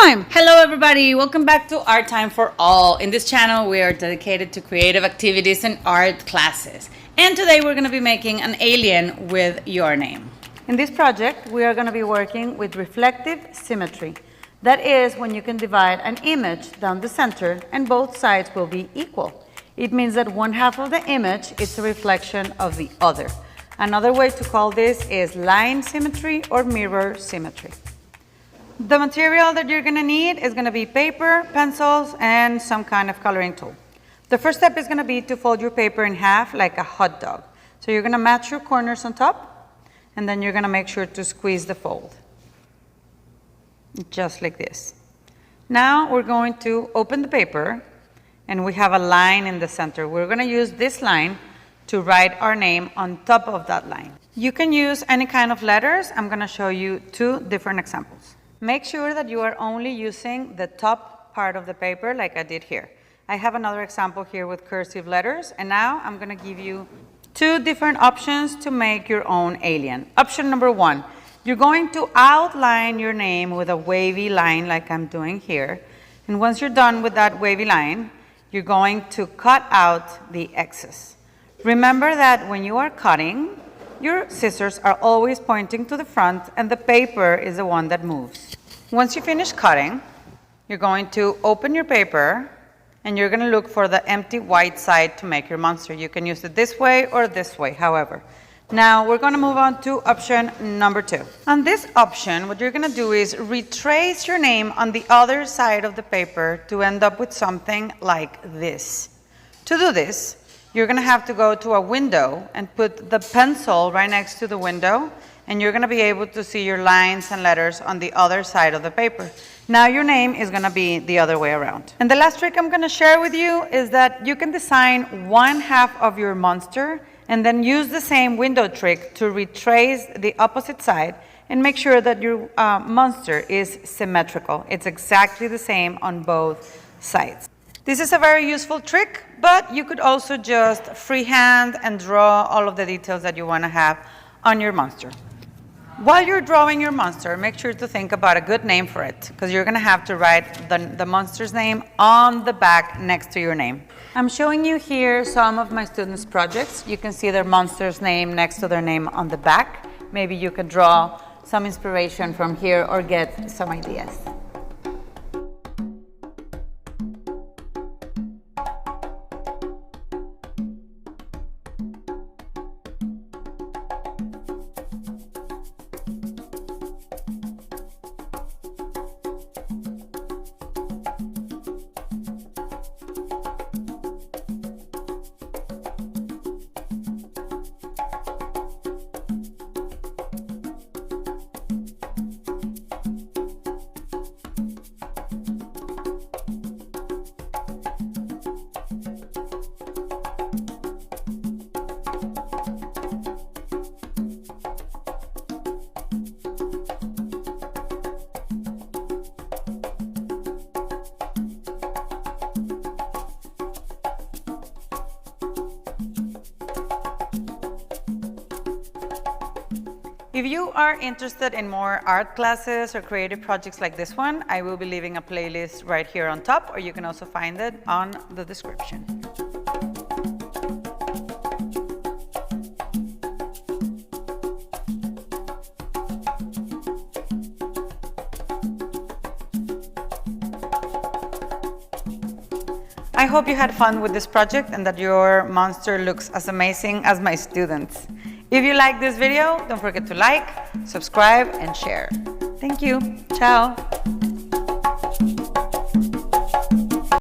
time! Hello everybody, welcome back to Art Time for All. In this channel we are dedicated to creative activities and art classes. And today we're going to be making an alien with your name. In this project we are going to be working with reflective symmetry. That is when you can divide an image down the center and both sides will be equal. It means that one half of the image is a reflection of the other. Another way to call this is line symmetry or mirror symmetry. The material that you're going to need is going to be paper, pencils, and some kind of coloring tool. The first step is going to be to fold your paper in half like a hot dog. So you're going to match your corners on top, and then you're going to make sure to squeeze the fold. Just like this. Now we're going to open the paper, and we have a line in the center. We're going to use this line to write our name on top of that line. You can use any kind of letters. I'm going to show you two different examples. Make sure that you are only using the top part of the paper like I did here. I have another example here with cursive letters, and now I'm going to give you two different options to make your own alien. Option number one, you're going to outline your name with a wavy line like I'm doing here. And once you're done with that wavy line, you're going to cut out the excess. Remember that when you are cutting, your scissors are always pointing to the front and the paper is the one that moves. Once you finish cutting, you're going to open your paper and you're going to look for the empty white side to make your monster. You can use it this way or this way, however. Now we're going to move on to option number two. On this option, what you're going to do is retrace your name on the other side of the paper to end up with something like this. To do this, you're going to have to go to a window and put the pencil right next to the window, and you're going to be able to see your lines and letters on the other side of the paper. Now your name is going to be the other way around. And the last trick I'm going to share with you is that you can design one half of your monster and then use the same window trick to retrace the opposite side and make sure that your monster is symmetrical. It's exactly the same on both sides. This is a very useful trick, but you could also just freehand and draw all of the details that you want to have on your monster. While you're drawing your monster, make sure to think about a good name for it, because you're going to have to write the monster's name on the back next to your name. I'm showing you here some of my students' projects. You can see their monster's name next to their name on the back. Maybe you could draw some inspiration from here or get some ideas. If you are interested in more art classes or creative projects like this one, I will be leaving a playlist right here on top, or you can also find it on the description. I hope you had fun with this project and that your monster looks as amazing as my students. If you like this video, don't forget to like, subscribe, and share. Thank you. Ciao.